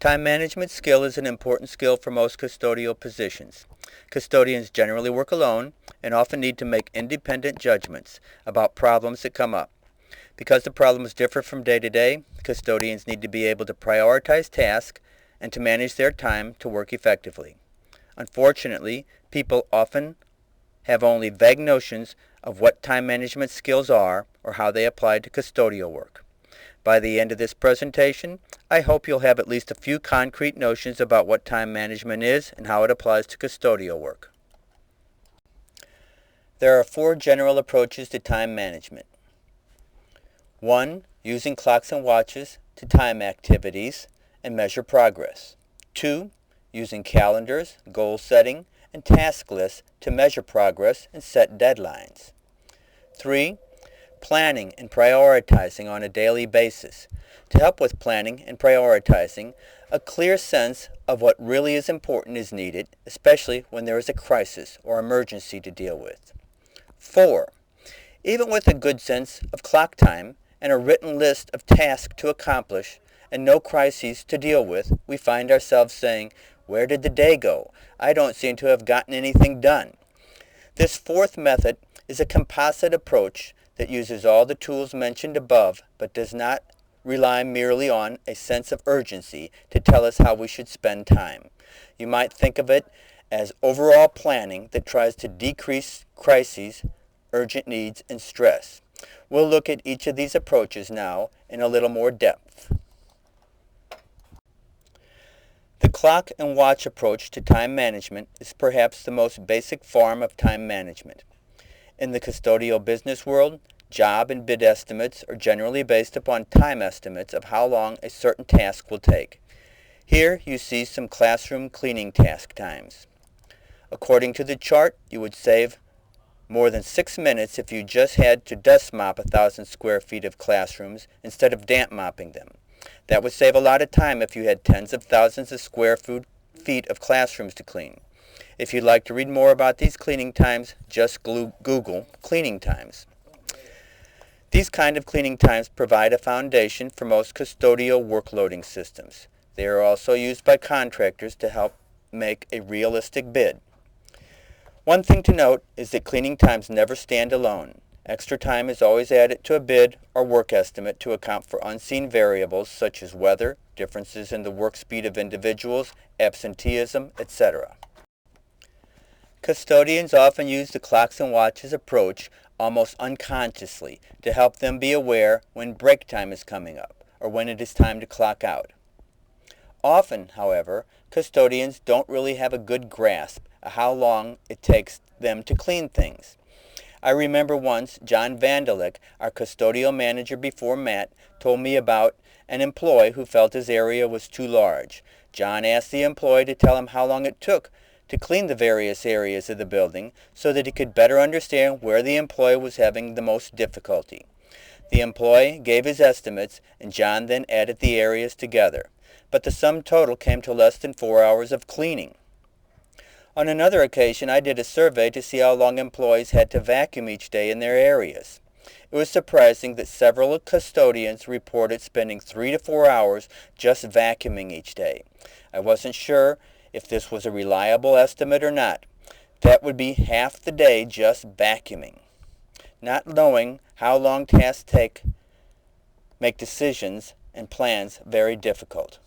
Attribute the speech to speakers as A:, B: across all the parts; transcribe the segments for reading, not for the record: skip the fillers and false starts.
A: Time management skill is an important skill for most custodial positions. Custodians generally work alone and often need to make independent judgments about problems that come up. Because the problems differ from day to day, custodians need to be able to prioritize tasks and to manage their time to work effectively. Unfortunately, people often have only vague notions of what time management skills are or how they apply to custodial work. By the end of this presentation, I hope you'll have at least a few concrete notions about what time management is and how it applies to custodial work. There are 4 general approaches to time management. 1. Using clocks and watches to time activities and measure progress. 2. Using calendars, goal setting, and task lists to measure progress and set deadlines. 3. Planning and prioritizing on a daily basis. To help with planning and prioritizing, a clear sense of what really is important is needed, especially when there is a crisis or emergency to deal with. 4. Even with a good sense of clock time and a written list of tasks to accomplish and no crises to deal with, we find ourselves saying, "Where did the day go? I don't seem to have gotten anything done." This 4th method is a composite approach that uses all the tools mentioned above but does not rely merely on a sense of urgency to tell us how we should spend time. You might think of it as overall planning that tries to decrease crises, urgent needs, and stress. We'll look at each of these approaches now in a little more depth. The clock and watch approach to time management is perhaps the most basic form of time management. In the custodial business world, job and bid estimates are generally based upon time estimates of how long a certain task will take. Here you see some classroom cleaning task times. According to the chart, you would save more than 6 minutes if you just had to dust mop 1,000 square feet of classrooms instead of damp mopping them. That would save a lot of time if you had tens of thousands of square feet of classrooms to clean. If you'd like to read more about these cleaning times, just Google cleaning times. These kind of cleaning times provide a foundation for most custodial workloading systems. They are also used by contractors to help make a realistic bid. One thing to note is that cleaning times never stand alone. Extra time is always added to a bid or work estimate to account for unseen variables such as weather, differences in the work speed of individuals, absenteeism, etc. Custodians often use the clocks and watches approach almost unconsciously to help them be aware when break time is coming up or when it is time to clock out. Often, however, custodians don't really have a good grasp of how long it takes them to clean things. I remember once John Vandalik, our custodial manager before Matt, told me about an employee who felt his area was too large. John asked the employee to tell him how long it took to clean the various areas of the building so that he could better understand where the employee was having the most difficulty. The employee gave his estimates and John then added the areas together, but the sum total came to less than 4 hours of cleaning. On another occasion, I did a survey to see how long employees had to vacuum each day in their areas. It was surprising that several custodians reported spending 3 to 4 hours just vacuuming each day. I wasn't sure if this was a reliable estimate or not. That would be half the day just vacuuming. Not knowing how long tasks take make decisions and plans very difficult.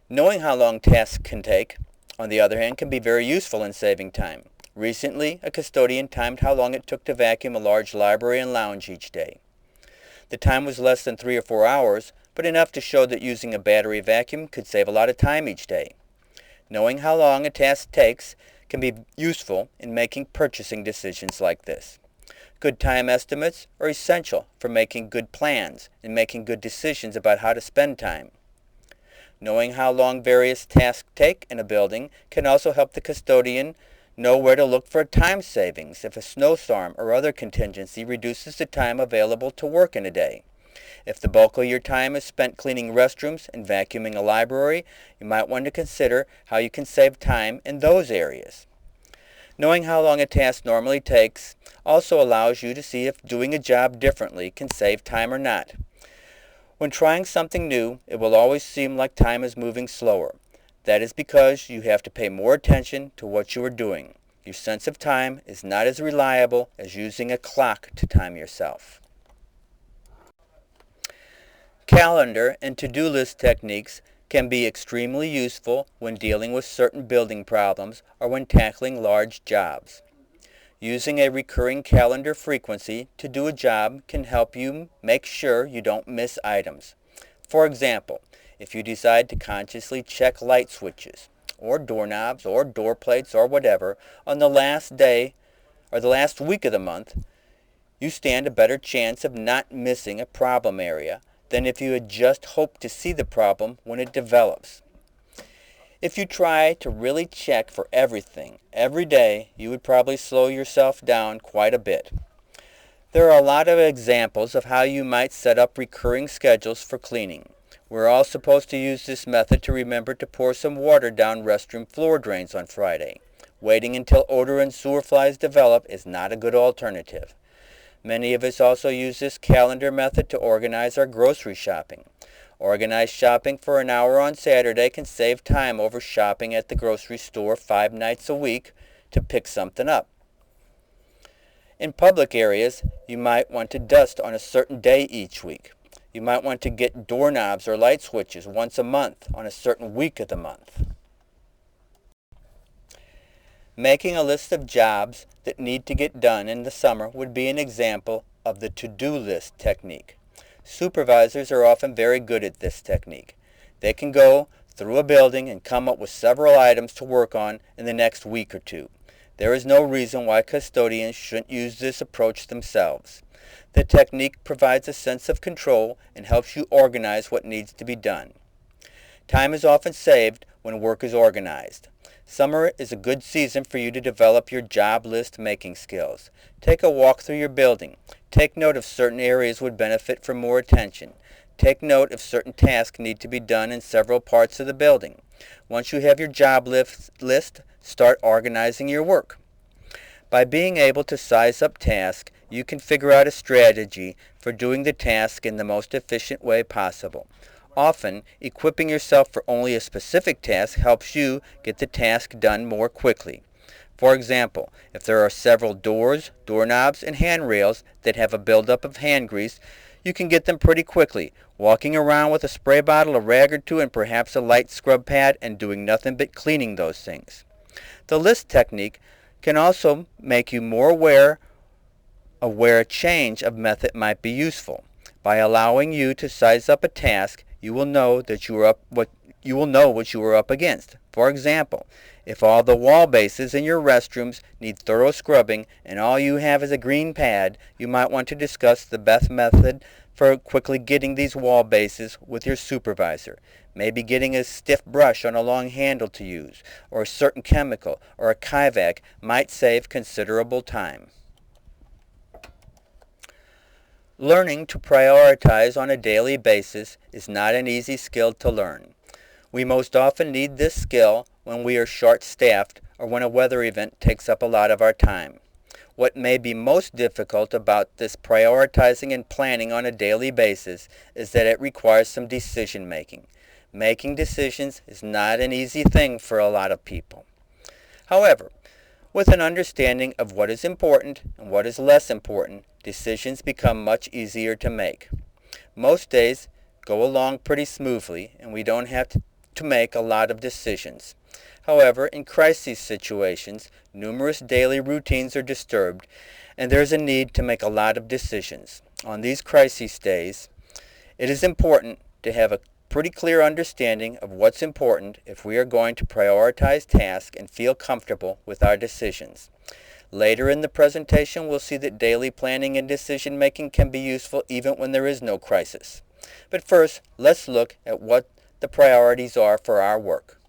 A: Knowing how long tasks can take, on the other hand, can be very useful in saving time. Recently, a custodian timed how long it took to vacuum a large library and lounge each day. The time was less than 3 or 4 hours, but enough to show that using a battery vacuum could save a lot of time each day. Knowing how long a task takes can be useful in making purchasing decisions like this. Good time estimates are essential for making good plans and making good decisions about how to spend time. Knowing how long various tasks take in a building can also help the custodian know where to look for time savings if a snowstorm or other contingency reduces the time available to work in a day. If the bulk of your time is spent cleaning restrooms and vacuuming a library, you might want to consider how you can save time in those areas. Knowing how long a task normally takes also allows you to see if doing a job differently can save time or not. When trying something new, it will always seem like time is moving slower. That is because you have to pay more attention to what you are doing. Your sense of time is not as reliable as using a clock to time yourself. Calendar and to-do list techniques can be extremely useful when dealing with certain building problems or when tackling large jobs. Using a recurring calendar frequency to do a job can help you make sure you don't miss items. For example, if you decide to consciously check light switches, or doorknobs, or door plates, or whatever, on the last day or the last week of the month, you stand a better chance of not missing a problem area than if you had just hoped to see the problem when it develops. If you try to really check for everything every day, you would probably slow yourself down quite a bit. There are a lot of examples of how you might set up recurring schedules for cleaning. We're all supposed to use this method to remember to pour some water down restroom floor drains on Friday. Waiting until odor and sewer flies develop is not a good alternative. Many of us also use this calendar method to organize our grocery shopping. Organized shopping for an hour on Saturday can save time over shopping at the grocery store 5 nights a week to pick something up. In public areas, you might want to dust on a certain day each week. You might want to get doorknobs or light switches once a month on a certain week of the month. Making a list of jobs that need to get done in the summer would be an example of the to-do list technique. Supervisors are often very good at this technique. They can go through a building and come up with several items to work on in the next week or two. There is no reason why custodians shouldn't use this approach themselves. The technique provides a sense of control and helps you organize what needs to be done. Time is often saved when work is organized. Summer is a good season for you to develop your job list making skills. Take a walk through your building. Take note if certain areas would benefit from more attention. Take note if certain tasks need to be done in several parts of the building. Once you have your job list, start organizing your work. By being able to size up tasks, you can figure out a strategy for doing the task in the most efficient way possible. Often, equipping yourself for only a specific task helps you get the task done more quickly. For example, if there are several doors, doorknobs, and handrails that have a buildup of hand grease, you can get them pretty quickly, walking around with a spray bottle, a rag or two, and perhaps a light scrub pad, and doing nothing but cleaning those things. The list technique can also make you more aware of where a change of method might be useful. By allowing you to size up a task, you will know what you are up against. For example, if all the wall bases in your restrooms need thorough scrubbing and all you have is a green pad, you might want to discuss the best method for quickly getting these wall bases with your supervisor. Maybe getting a stiff brush on a long handle to use, or a certain chemical, or a Kivak might save considerable time. Learning to prioritize on a daily basis is not an easy skill to learn. We most often need this skill when we are short-staffed or when a weather event takes up a lot of our time. What may be most difficult about this prioritizing and planning on a daily basis is that it requires some decision making. Making decisions is not an easy thing for a lot of people. However, with an understanding of what is important and what is less important, decisions become much easier to make. Most days go along pretty smoothly and we don't have to make a lot of decisions. However, in crisis situations, numerous daily routines are disturbed and there is a need to make a lot of decisions. On these crisis days, it is important to have a pretty clear understanding of what's important if we are going to prioritize tasks and feel comfortable with our decisions. Later in the presentation, we'll see that daily planning and decision making can be useful even when there is no crisis. But first, let's look at what the priorities are for our work.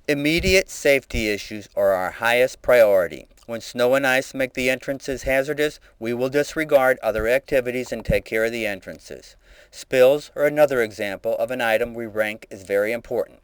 A: Immediate safety issues are our highest priority. When snow and ice make the entrances hazardous, we will disregard other activities and take care of the entrances. Spills are another example of an item we rank as very important.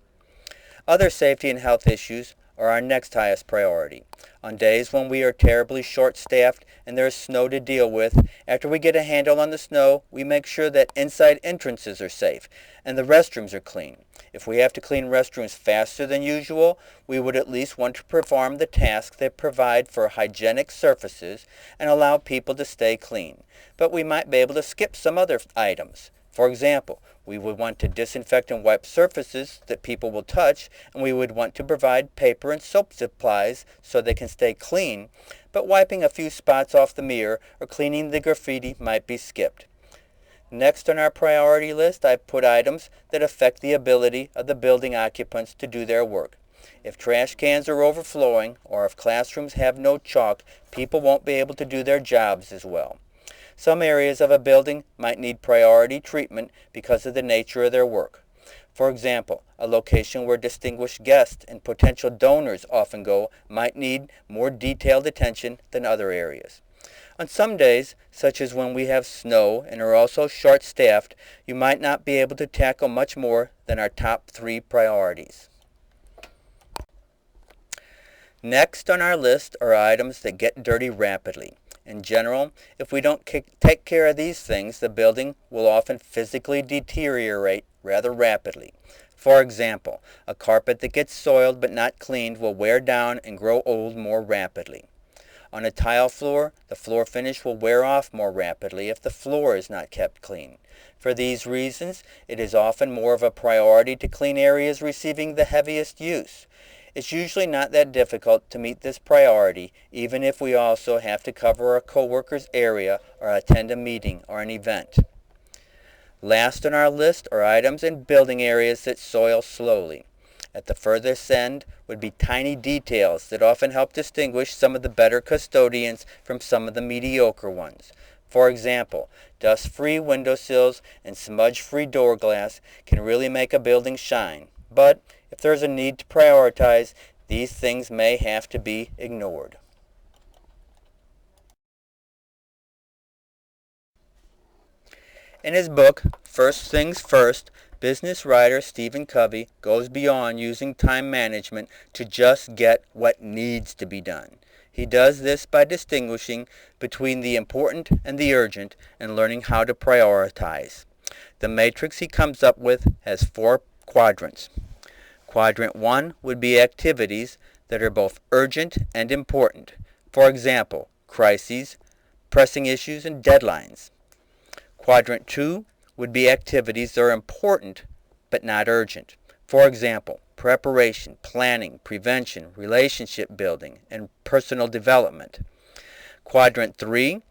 A: Other safety and health issues are our next highest priority. On days when we are terribly short-staffed and there is snow to deal with, after we get a handle on the snow, we make sure that inside entrances are safe and the restrooms are clean. If we have to clean restrooms faster than usual, we would at least want to perform the tasks that provide for hygienic surfaces and allow people to stay clean. But we might be able to skip some other items. For example, we would want to disinfect and wipe surfaces that people will touch, and we would want to provide paper and soap supplies so they can stay clean, but wiping a few spots off the mirror or cleaning the graffiti might be skipped. Next on our priority list, I've put items that affect the ability of the building occupants to do their work. If trash cans are overflowing, or if classrooms have no chalk, people won't be able to do their jobs as well. Some areas of a building might need priority treatment because of the nature of their work. For example, a location where distinguished guests and potential donors often go might need more detailed attention than other areas. On some days, such as when we have snow and are also short-staffed, you might not be able to tackle much more than our top 3 priorities. Next on our list are items that get dirty rapidly. In general, if we don't take care of these things, the building will often physically deteriorate rather rapidly. For example, a carpet that gets soiled but not cleaned will wear down and grow old more rapidly. On a tile floor, the floor finish will wear off more rapidly if the floor is not kept clean. For these reasons, it is often more of a priority to clean areas receiving the heaviest use. It's usually not that difficult to meet this priority, even if we also have to cover a coworker's area or attend a meeting or an event. Last on our list are items in building areas that soil slowly. At the furthest end would be tiny details that often help distinguish some of the better custodians from some of the mediocre ones. For example, dust-free windowsills and smudge-free door glass can really make a building shine. But if there's a need to prioritize, these things may have to be ignored. In his book, First Things First, business writer Stephen Covey goes beyond using time management to just get what needs to be done. He does this by distinguishing between the important and the urgent and learning how to prioritize. The matrix he comes up with has 4 quadrants. Quadrant 1 would be activities that are both urgent and important. For example, crises, pressing issues, and deadlines. Quadrant 2 would be activities that are important but not urgent. For example, preparation, planning, prevention, relationship building, and personal development. Quadrant 3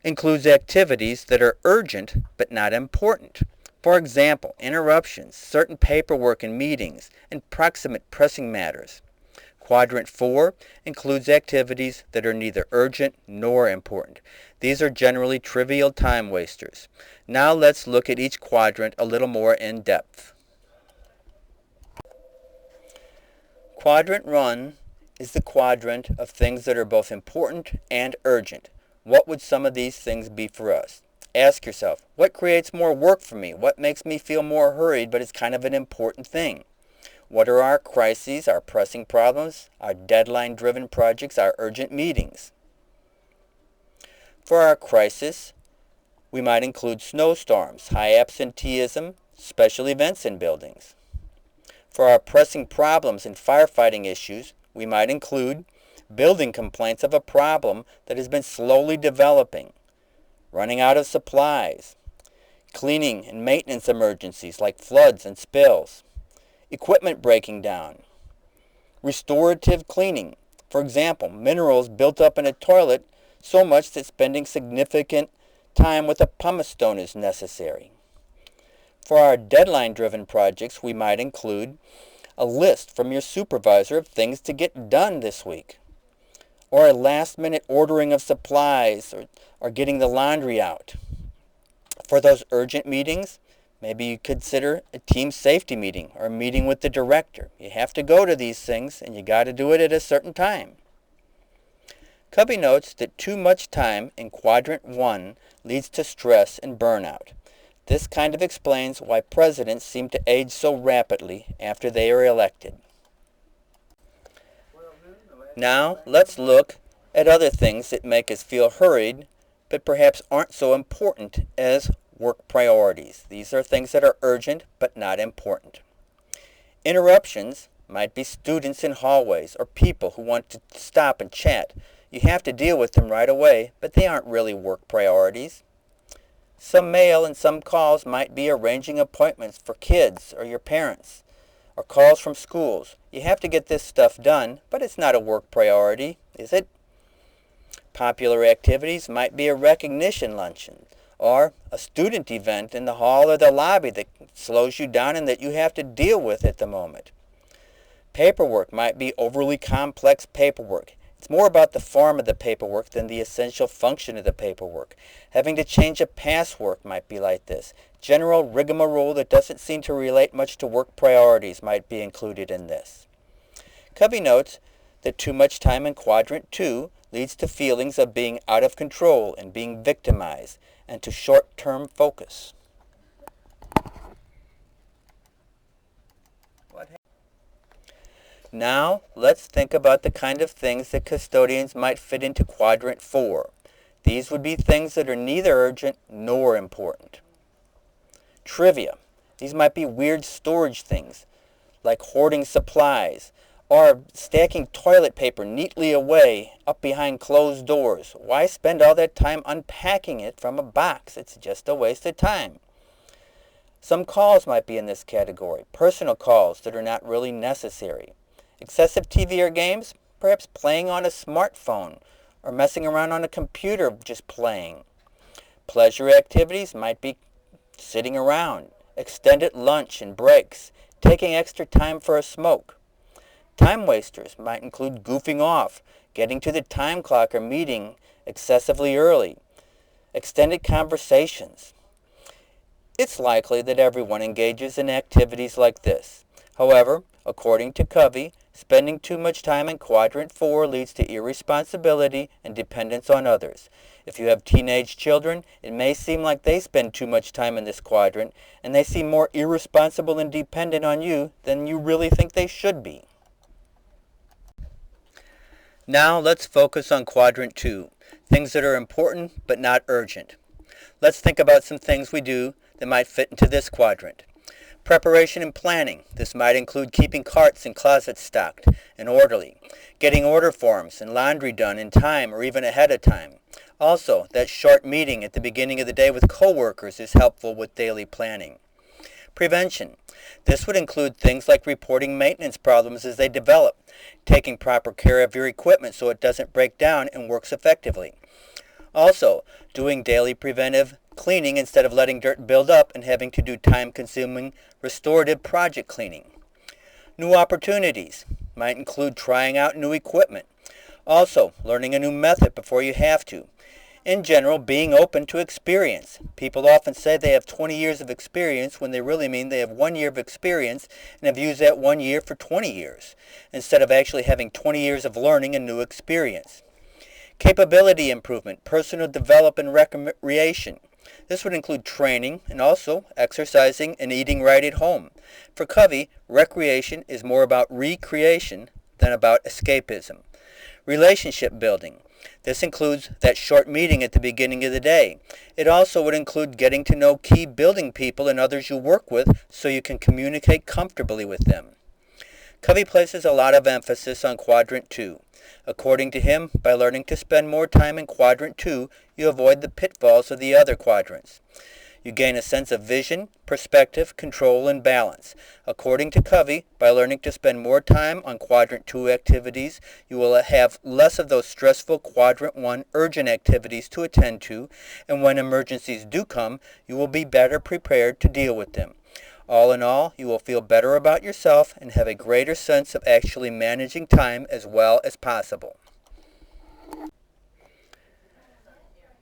A: includes activities that are urgent but not important. For example, interruptions, certain paperwork and meetings, and proximate pressing matters. Quadrant 4 includes activities that are neither urgent nor important. These are generally trivial time wasters. Now let's look at each quadrant a little more in depth. Quadrant 1 is the quadrant of things that are both important and urgent. What would some of these things be for us? Ask yourself, what creates more work for me? What makes me feel more hurried but is kind of an important thing? What are our crises, our pressing problems, our deadline-driven projects, our urgent meetings? For our crisis, we might include snowstorms, high absenteeism, special events in buildings. For our pressing problems and firefighting issues, we might include building complaints of a problem that has been slowly developing, running out of supplies, cleaning and maintenance emergencies like floods and spills, equipment breaking down, restorative cleaning. For example, minerals built up in a toilet so much that spending significant time with a pumice stone is necessary. For our deadline-driven projects, we might include a list from your supervisor of things to get done this week, or a last-minute ordering of supplies, or getting the laundry out. For those urgent meetings, maybe you consider a team safety meeting or a meeting with the director. You have to go to these things, and you got to do it at a certain time. Covey notes that too much time in Quadrant 1 leads to stress and burnout. This kind of explains why presidents seem to age so rapidly after they are elected. Now let's look at other things that make us feel hurried but perhaps aren't so important as work priorities. These are things that are urgent but not important. Interruptions might be students in hallways or people who want to stop and chat. You have to deal with them right away, but they aren't really work priorities. Some mail and some calls might be arranging appointments for kids or your parents, or calls from schools. You have to get this stuff done, but it's not a work priority, is it? Popular activities might be a recognition luncheon, or a student event in the hall or the lobby that slows you down and that you have to deal with at the moment. Paperwork might be overly complex paperwork. It's more about the form of the paperwork than the essential function of the paperwork. Having to change a password might be like this. General rigmarole that doesn't seem to relate much to work priorities might be included in this. Covey notes that too much time in quadrant 2 leads to feelings of being out of control and being victimized, and to short-term focus. Now, let's think about the kind of things that custodians might fit into quadrant 4. These would be things that are neither urgent nor important. Trivia. These might be weird storage things, like hoarding supplies, or stacking toilet paper neatly away up behind closed doors. Why spend all that time unpacking it from a box? It's just a waste of time. Some calls might be in this category, personal calls that are not really necessary. Excessive TV or games, perhaps playing on a smartphone or messing around on a computer just playing. Pleasure activities might be sitting around, extended lunch and breaks, taking extra time for a smoke. Time wasters might include goofing off, getting to the time clock or meeting excessively early, extended conversations. It's likely that everyone engages in activities like this. However, according to Covey, spending too much time in quadrant 4 leads to irresponsibility and dependence on others. If you have teenage children, it may seem like they spend too much time in this quadrant, and they seem more irresponsible and dependent on you than you really think they should be. Now let's focus on quadrant 2, things that are important but not urgent. Let's think about some things we do that might fit into this quadrant. Preparation and planning. This might include keeping carts and closets stocked and orderly, getting order forms and laundry done in time or even ahead of time. Also, that short meeting at the beginning of the day with coworkers is helpful with daily planning. Prevention. This would include things like reporting maintenance problems as they develop, taking proper care of your equipment so it doesn't break down and works effectively. Also, doing daily preventive cleaning instead of letting dirt build up and having to do time-consuming restorative project cleaning. New opportunities might include trying out new equipment. Also, learning a new method before you have to. In general, being open to experience. People often say they have 20 years of experience when they really mean they have 1 year of experience and have used that 1 year for 20 years, instead of actually having 20 years of learning and new experience. Capability improvement, personal development, and recreation. This would include training and also exercising and eating right at home. For Covey, recreation is more about recreation than about escapism. Relationship building. This includes that short meeting at the beginning of the day. It also would include getting to know key building people and others you work with so you can communicate comfortably with them. Covey places a lot of emphasis on quadrant 2. According to him, by learning to spend more time in quadrant 2, you avoid the pitfalls of the other quadrants. You gain a sense of vision, perspective, control, and balance. According to Covey, by learning to spend more time on quadrant 2 activities, you will have less of those stressful quadrant 1 urgent activities to attend to, and when emergencies do come, you will be better prepared to deal with them. All in all, you will feel better about yourself and have a greater sense of actually managing time as well as possible.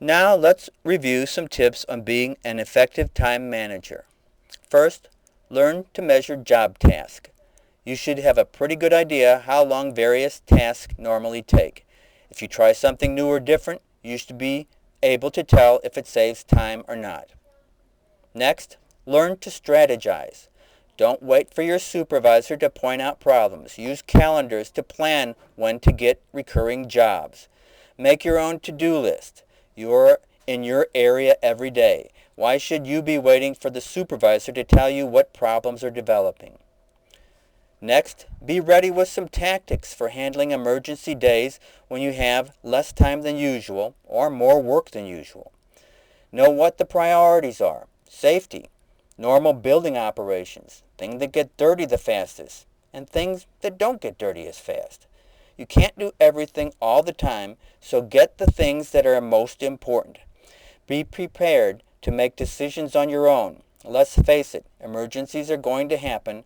A: Now let's review some tips on being an effective time manager. First, learn to measure job tasks. You should have a pretty good idea how long various tasks normally take. If you try something new or different, you should be able to tell if it saves time or not. Next, learn to strategize. Don't wait for your supervisor to point out problems. Use calendars to plan when to get recurring jobs. Make your own to-do list. You're in your area every day. Why should you be waiting for the supervisor to tell you what problems are developing? Next, be ready with some tactics for handling emergency days when you have less time than usual or more work than usual. Know what the priorities are. Safety, normal building operations, things that get dirty the fastest, and things that don't get dirty as fast. You can't do everything all the time, so get the things that are most important. Be prepared to make decisions on your own. Let's face it, emergencies are going to happen,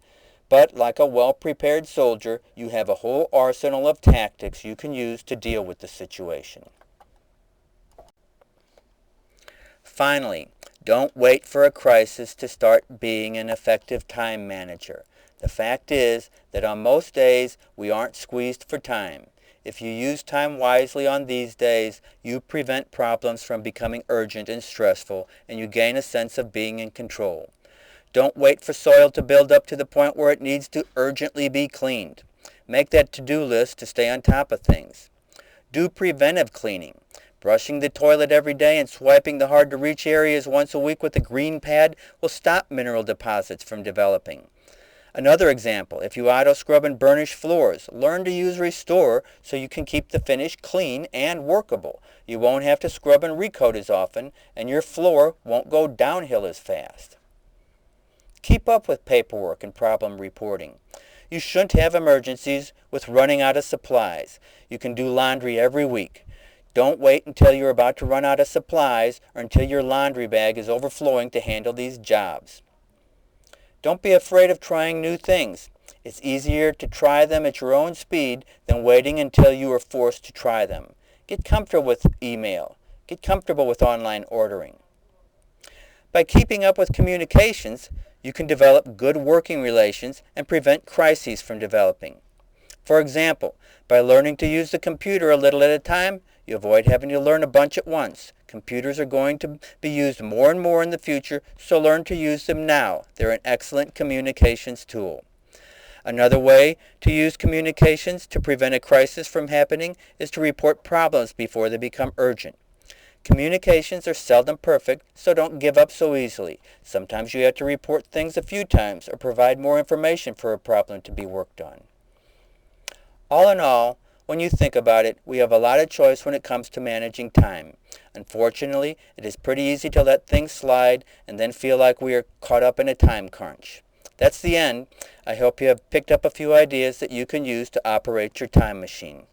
A: but like a well-prepared soldier, you have a whole arsenal of tactics you can use to deal with the situation. Finally, don't wait for a crisis to start being an effective time manager. The fact is that on most days, we aren't squeezed for time. If you use time wisely on these days, you prevent problems from becoming urgent and stressful, and you gain a sense of being in control. Don't wait for soil to build up to the point where it needs to urgently be cleaned. Make that to-do list to stay on top of things. Do preventive cleaning. Brushing the toilet every day and swiping the hard-to-reach areas once a week with a green pad will stop mineral deposits from developing. Another example, if you auto-scrub and burnish floors, learn to use Restore so you can keep the finish clean and workable. You won't have to scrub and recoat as often, and your floor won't go downhill as fast. Keep up with paperwork and problem reporting. You shouldn't have emergencies with running out of supplies. You can do laundry every week. Don't wait until you're about to run out of supplies or until your laundry bag is overflowing to handle these jobs. Don't be afraid of trying new things. It's easier to try them at your own speed than waiting until you are forced to try them. Get comfortable with email. Get comfortable with online ordering. By keeping up with communications, you can develop good working relations and prevent crises from developing. For example, by learning to use the computer a little at a time, you avoid having to learn a bunch at once. Computers are going to be used more and more in the future, so learn to use them now. They're an excellent communications tool. Another way to use communications to prevent a crisis from happening is to report problems before they become urgent. Communications are seldom perfect, so don't give up so easily. Sometimes you have to report things a few times or provide more information for a problem to be worked on. All in all, when you think about it, we have a lot of choice when it comes to managing time. Unfortunately, it is pretty easy to let things slide and then feel like we are caught up in a time crunch. That's the end. I hope you have picked up a few ideas that you can use to operate your time machine.